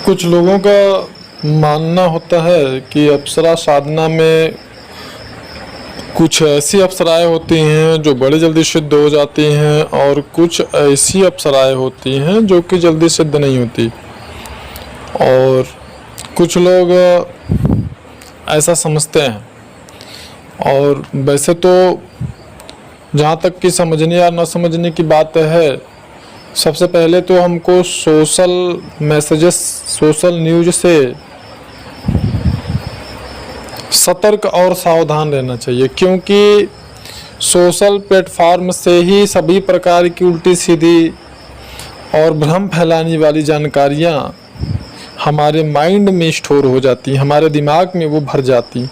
कुछ लोगों का मानना होता है कि अप्सरा साधना में कुछ ऐसी अप्सराएं होती हैं जो बड़ी जल्दी सिद्ध हो जाती हैं और कुछ ऐसी अप्सराएं होती हैं जो कि जल्दी सिद्ध नहीं होती। और कुछ लोग ऐसा समझते हैं। और वैसे तो जहाँ तक कि समझने या न समझने की बात है, सबसे पहले तो हमको सोशल मैसेजेस, सोशल न्यूज से सतर्क और सावधान रहना चाहिए, क्योंकि सोशल प्लेटफॉर्म से ही सभी प्रकार की उल्टी सीधी और भ्रम फैलाने वाली जानकारियाँ हमारे माइंड में स्टोर हो जाती हैं, हमारे दिमाग में वो भर जाती हैं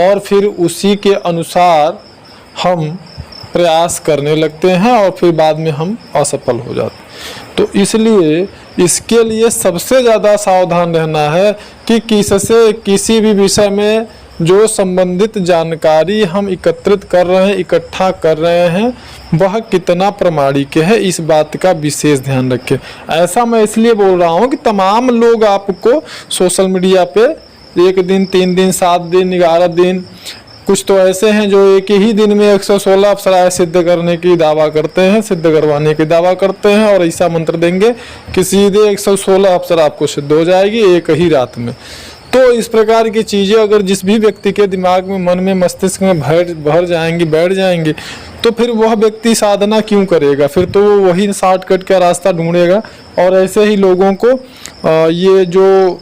और फिर उसी के अनुसार हम प्रयास करने लगते हैं और फिर बाद में हम असफल हो जाते हैं। तो इसलिए इसके लिए सबसे ज़्यादा सावधान रहना है कि किससे किसी भी विषय में जो संबंधित जानकारी हम एकत्रित कर रहे हैं, इकट्ठा कर रहे हैं, वह कितना प्रामाणिक है, इस बात का विशेष ध्यान रखें। ऐसा मैं इसलिए बोल रहा हूँ कि तमाम लोग आपको सोशल मीडिया पे 1 दिन, 3 दिन, 7 दिन, 11 दिन, कुछ तो ऐसे हैं जो एक ही दिन में 116 अप्सराएं सिद्ध करने की दावा करते हैं, सिद्ध करवाने की दावा करते हैं और ऐसा मंत्र देंगे कि सीधे 116 अप्सरा आपको सिद्ध हो जाएगी एक ही रात में। तो इस प्रकार की चीज़ें अगर जिस भी व्यक्ति के दिमाग में, मन में, मस्तिष्क में भर जाएंगी, बैठ जाएंगी, तो फिर वह व्यक्ति साधना क्यों करेगा? फिर तो वही शॉर्टकट का रास्ता ढूंढेगा। और ऐसे ही लोगों को ये जो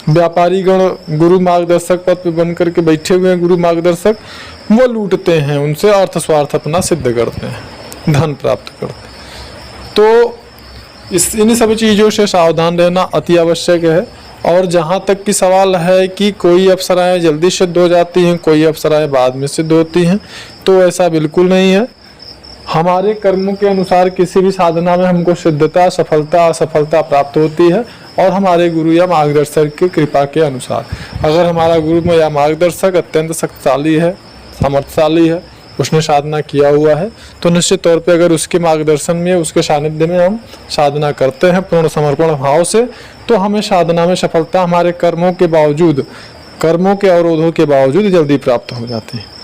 व्यापारी गण गुरु मार्गदर्शक पद पे बन करके बैठे हुए हैं, गुरु मार्गदर्शक, वो लूटते हैं, उनसे अर्थ स्वार्थ अपना सिद्ध करते हैं, धन प्राप्त करते हैं। तो इन सब चीज़ों से सावधान रहना अति आवश्यक है। और जहाँ तक कि सवाल है कि कोई अप्सराएं जल्दी सिद्ध हो जाती हैं, कोई अप्सराएं बाद में सिद्ध होती हैं, तो ऐसा बिल्कुल नहीं है। हमारे कर्मों के अनुसार किसी भी साधना में हमको सिद्धता, सफलता, असफलता प्राप्त होती है और हमारे गुरु या मार्गदर्शक की कृपा के अनुसार। अगर हमारा गुरु या मार्गदर्शक अत्यंत शक्तिशाली है, सामर्थ्यशाली है, उसने साधना किया हुआ है, तो निश्चित तौर पे अगर उसके मार्गदर्शन में, उसके सानिध्य में हम साधना करते हैं पूर्ण समर्पण भाव से, तो हमें साधना में सफलता हमारे कर्मों के बावजूद, कर्मों के अवरोधों के बावजूद जल्दी प्राप्त हो जाती है।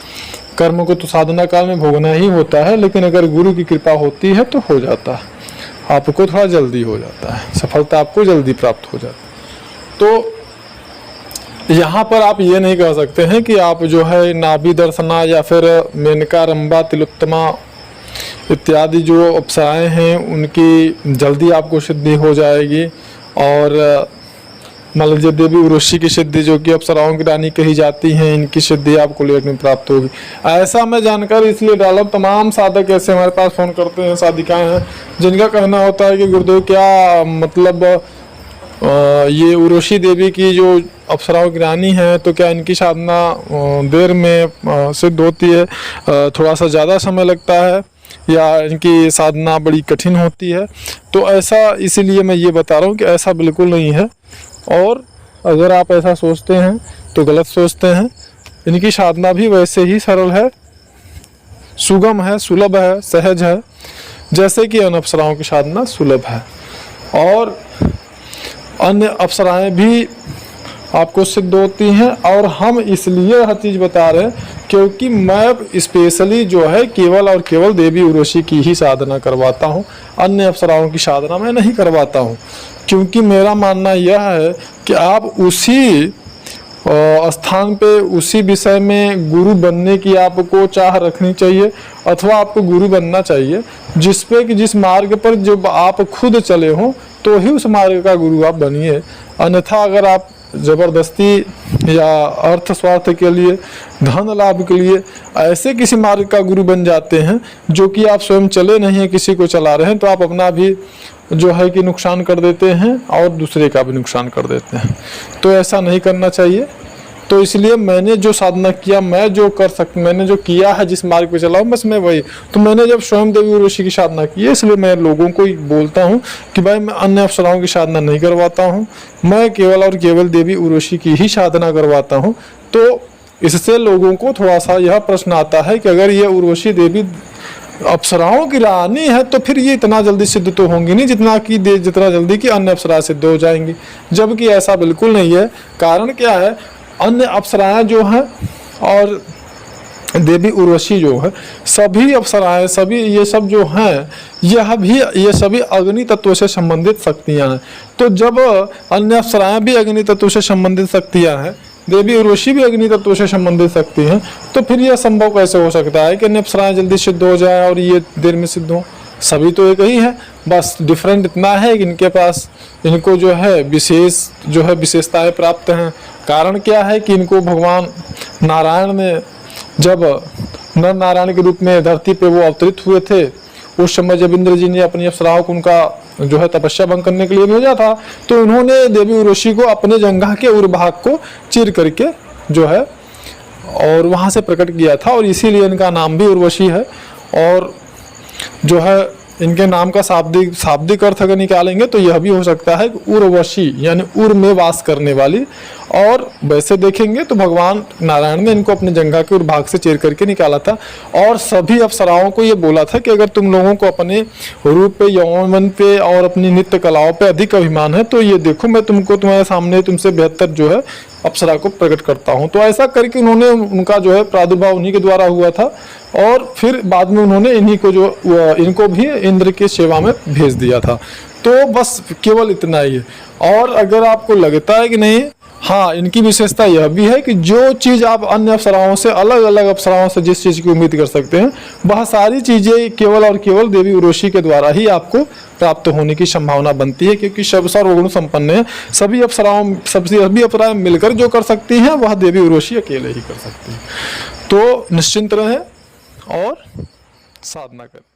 कर्म को तो साधना काल में भोगना ही होता है, लेकिन अगर गुरु की कृपा होती है तो हो जाता है, आपको थोड़ा जल्दी हो जाता है, सफलता आपको जल्दी प्राप्त हो जाती है। तो यहाँ पर आप ये नहीं कह सकते हैं कि आप जो है नाभि दर्शना या फिर मेनका, रंभा, तिलोत्तमा इत्यादि जो अप्सराएं हैं उनकी जल्दी आपको सिद्धि हो जाएगी। और मान लीजिए देवी उर्वशी की सिद्धि, जो कि अप्सराओं की रानी कही जाती हैं, इनकी सिद्धि आपको लेट में प्राप्त होगी। ऐसा मैं जानकारी इसलिए डाला, तमाम साधक ऐसे हमारे पास फ़ोन करते हैं, साधिकाएँ हैं, जिनका कहना होता है कि गुरुदेव क्या मतलब ये उर्वशी देवी की जो अप्सराओं की रानी है, तो क्या इनकी साधना देर में सिद्ध होती है, थोड़ा सा ज़्यादा समय लगता है, या इनकी साधना बड़ी कठिन होती है? तो ऐसा इसीलिए मैं ये बता रहा हूँ कि ऐसा बिल्कुल नहीं है। और अगर आप ऐसा सोचते हैं तो गलत सोचते हैं। इनकी साधना भी वैसे ही सरल है, सुगम है, सुलभ है, सहज है, जैसे कि अन्य अप्सराओं की साधना सुलभ है। और अन्य अप्सराएं भी आपको सिद्ध होती हैं। और हम इसलिए यह चीज़ बता रहे हैं क्योंकि मैं स्पेशली जो है केवल और केवल देवी उर्वशी की ही साधना करवाता हूँ, अन्य अप्सराओं की साधना मैं नहीं करवाता हूँ। क्योंकि मेरा मानना यह है कि आप उसी स्थान पे, उसी विषय में गुरु बनने की आपको चाह रखनी चाहिए, अथवा आपको गुरु बनना चाहिए जिस पे कि जिस मार्ग पर जब आप खुद चले हों तो ही उस मार्ग का गुरु आप बनिए। अन्यथा अगर आप ज़बरदस्ती या अर्थ स्वार्थ के लिए, धन लाभ के लिए ऐसे किसी मार्ग का गुरु बन जाते हैं जो कि आप स्वयं चले नहीं हैं, किसी को चला रहे हैं, तो आप अपना भी जो है कि नुकसान कर देते हैं और दूसरे का भी नुकसान कर देते हैं। तो ऐसा नहीं करना चाहिए। तो इसलिए मैंने जो साधना किया, मैंने जो किया है, जिस मार्ग पे चला हूँ, बस मैं वही। तो मैंने जब स्वयं देवी उर्वशी की साधना की है, इसलिए मैं लोगों को बोलता हूँ कि भाई मैं अन्य अप्सराओं की साधना नहीं करवाता हूँ, मैं केवल और केवल देवी उर्वशी की ही साधना करवाता हूँ। तो इससे लोगों को थोड़ा सा यह प्रश्न आता है कि अगर ये उर्वशी देवी अप्सराओं की रानी है तो फिर ये इतना जल्दी सिद्ध तो होंगी नहीं जितना जल्दी कि अन्य अप्सरा सिद्ध हो जाएंगी, जबकि ऐसा बिल्कुल नहीं है। कारण क्या है, अन्य अप्सराएं जो हैं और देवी उर्वशी जो है, सभी अप्सराएं, सभी ये सब जो हैं, ये सभी अग्नि तत्व से संबंधित शक्तियां हैं। तो जब अन्य अप्सराएं भी अग्नि तत्व से संबंधित शक्तियां हैं, देवी उर्वशी भी अग्नि तत्व से संबंधित शक्ति हैं, तो फिर यह संभव कैसे हो सकता है कि अन्य अप्सराएं जल्दी सिद्ध हो जाए और ये देर में सिद्ध हो? सभी तो एक ही है, बस डिफरेंट इतना है कि इनके पास, इनको जो है विशेषताएं प्राप्त हैं। कारण क्या है कि इनको भगवान नारायण ने जब नर नारायण के रूप में धरती पे वो अवतरित हुए थे, उस समय जब इंद्र जी ने अपनी अप्सराओं को उनका जो है तपस्या भंग करने के लिए भेजा था, तो उन्होंने देवी उर्वशी को अपने जंघा के उर्भाग को चीर करके जो है और वहां से प्रकट किया था, और इसीलिए इनका नाम भी उर्वशी है। और जो है इनके नाम का शाब्दिक अर्थ अगर निकालेंगे तो यह भी हो सकता है कि उर्वशी यानी उर में वास करने वाली। और वैसे देखेंगे तो भगवान नारायण ने इनको अपने जंघा के उर्भाग से चीर करके निकाला था, और सभी अप्सराओं को ये बोला था कि अगर तुम लोगों को अपने रूप पे, यौवन पे और अपनी नित्य कलाओं पे अधिक अभिमान है, तो ये देखो मैं तुम्हारे सामने तुमसे बेहतर जो है अप्सरा को प्रकट करता हूँ। तो ऐसा करके उन्होंने, उनका जो है प्रादुर्भाव उन्हीं के द्वारा हुआ था, और फिर बाद में उन्होंने इनको भी इंद्र की सेवा में भेज दिया था। तो बस केवल इतना ही है। और अगर आपको लगता है कि नहीं, हाँ, इनकी विशेषता यह भी है कि जो चीज़ आप अन्य अप्सराओं से, अलग अलग अप्सराओं से जिस चीज़ की उम्मीद कर सकते हैं, वह सारी चीज़ें केवल और केवल देवी उर्वशी के द्वारा ही आपको प्राप्त होने की संभावना बनती है, क्योंकि सर्वगुण संपन्न है। सभी अप्सराएं मिलकर जो कर सकती हैं वह देवी उर्वशी अकेले ही कर सकती है। तो निश्चिंत रहें और साधना करें।